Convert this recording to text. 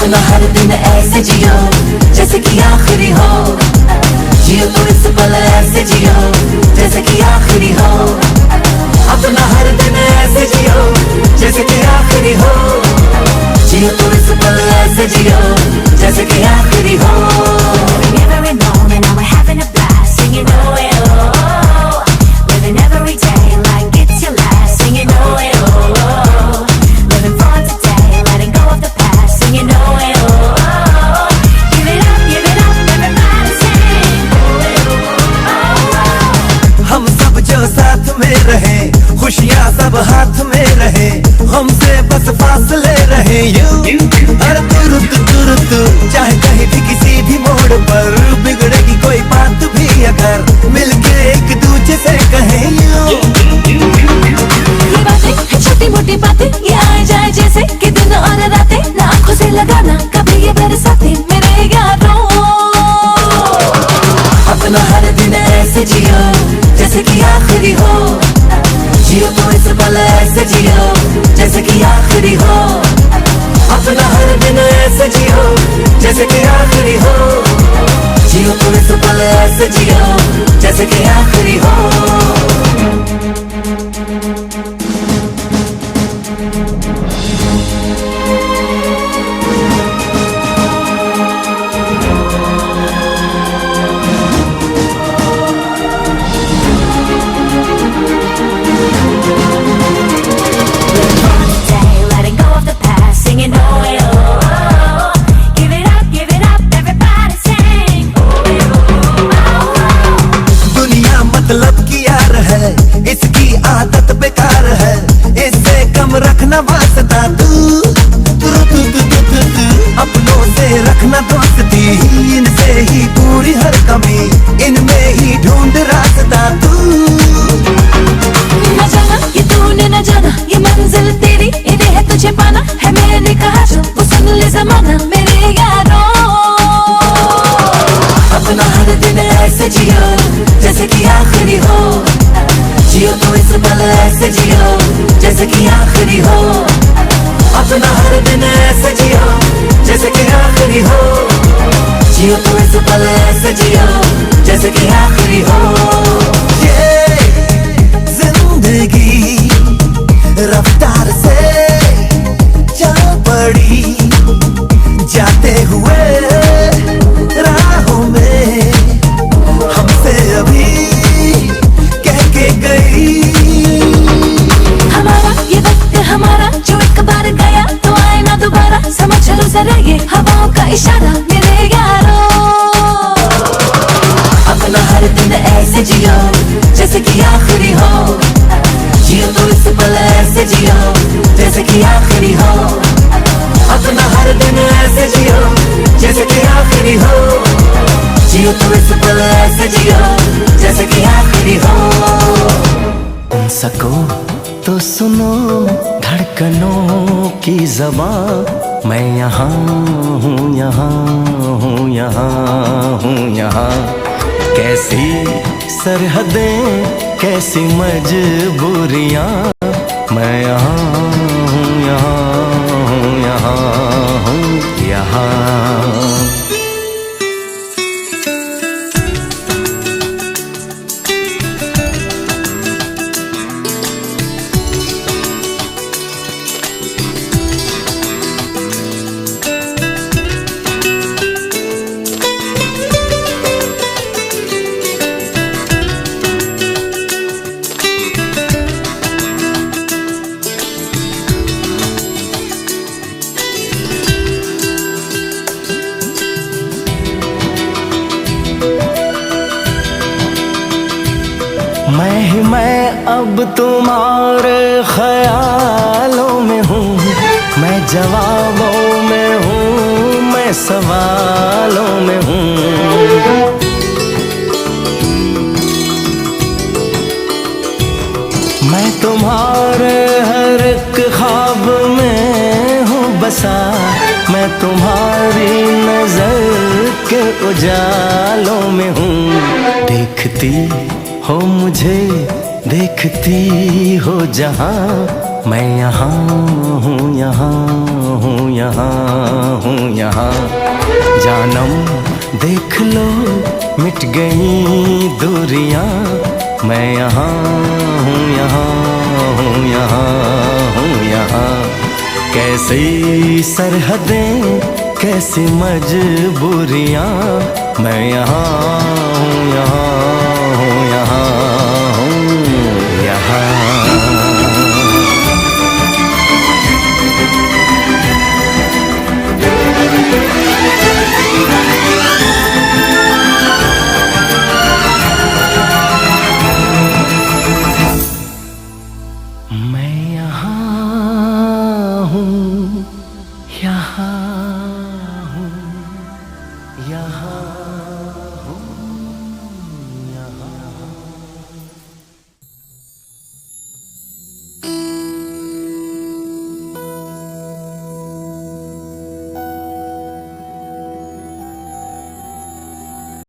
अपना हर दिन ऐसे जियो जैसे कि आखिरी हो, जियो तो इस पल ऐसे जियो जैसे कि आखिरी हो। अपना हर दिन ऐसे जियो जैसे कि आखिरी हो, जियो तो इस पल ऐसे जियो जैसे कि आखिरी हो। Every moment now we're having a blast, singing oh oh, living every day like it's your last, singing oh oh, living for today, letting go of the past, singing oh oh, give it up, everybody sing oh. हम सब जो साथ में रहे, खुशियाँ सब हाथ में रहे, हमसे बस फासले रहे यूं। हर तुरंत चाहे कहीं भी किसी भी मोड़ पर बिगड़ेगी कोई बात भी अगर मिलके एक दूजे से कहें यूं। ये बातें छोटी मोटी बातें ये आए जाए जैसे कि दिन और रातें, ना आँखों से लगाना कभी ये बरसाते मेरे यारों। अपना हर दिन ऐसे जियो जैसे कि आखिरी हो, जियो तो इस पल ऐसे जियो जैसे कि आखिरी हो। अपना हर दिन ऐसे जियो जैसे कि आखिरी हो, जियो तो इस पल ऐसे जियो जैसे कि आखिरी हो। इसकी आदत बेकार है, इससे कम रखना वास्ता तू, अपनों से रखना दोस्ती, इनसे ही पूरी हर कमी, इनमें ही ढूंढ रास्ता तू। न जाना ये तूने न जाना, ये मंजिल तेरी इन्हें है तुझे पाना, है मैंने कहा जो वो सुन ले जमाना मेरे यारों। अपना हर दिन ऐसे जियो जैसे कि आखिरी हो, जियो तो इस पल ऐसे जियो जैसे कि आखिरी हो। अपना हर दिन ऐसे जियो जैसे कि आखिरी हो, जियो तो इस पल ऐसे जियो जैसे कि आखिरी हो। ये जिंदगी रफ्तार से चल पड़ी, जाते हुए राहों में हमसे अभी हमारा ये वक्त हमारा जो एक बार गया तो आए ना दोबारा, समझ लो जरा ये हवाओं का इशारा मेरे यारों। अपना हर दिन ऐसे जियो जैसे कि आखिरी हो, जियो तो इस पल ऐसे जियो जैसे कि आखिरी हो। अपना हर दिन ऐसे जियो जैसे कि आखिरी हो, जियो तो इस पल ऐसे जियो जैसे कि आखिरी हो। सको तो सुनो धड़कनों की ज़बां, मैं यहाँ हूँ यहाँ हूँ यहाँ हूँ यहाँ। कैसी सरहदें कैसी मजबूरियाँ, मैं यहाँ हूँ यहाँ हूँ यहाँ हूँ यहाँ। मैं अब तुम्हारे ख्यालों में हूँ, मैं जवाबों में हूँ, मैं सवालों में हूँ। मैं तुम्हारे हर एक ख्वाब में हूँ बसा, मैं तुम्हारी नजर के उजालों में हूँ। देखती हो मुझे देखती हो जहाँ, मैं यहाँ हूँ, यहाँ हूँ, यहाँ हूँ, यहाँ। जानम देख लो मिट गई दूरियां, मैं यहाँ हूँ, यहाँ हूँ, यहाँ हूँ, यहाँ। कैसी सरहदें कैसी मजबूरियां, मैं यहाँ हूँ, यहाँ हूँ, यहाँ हूँ, यहाँ।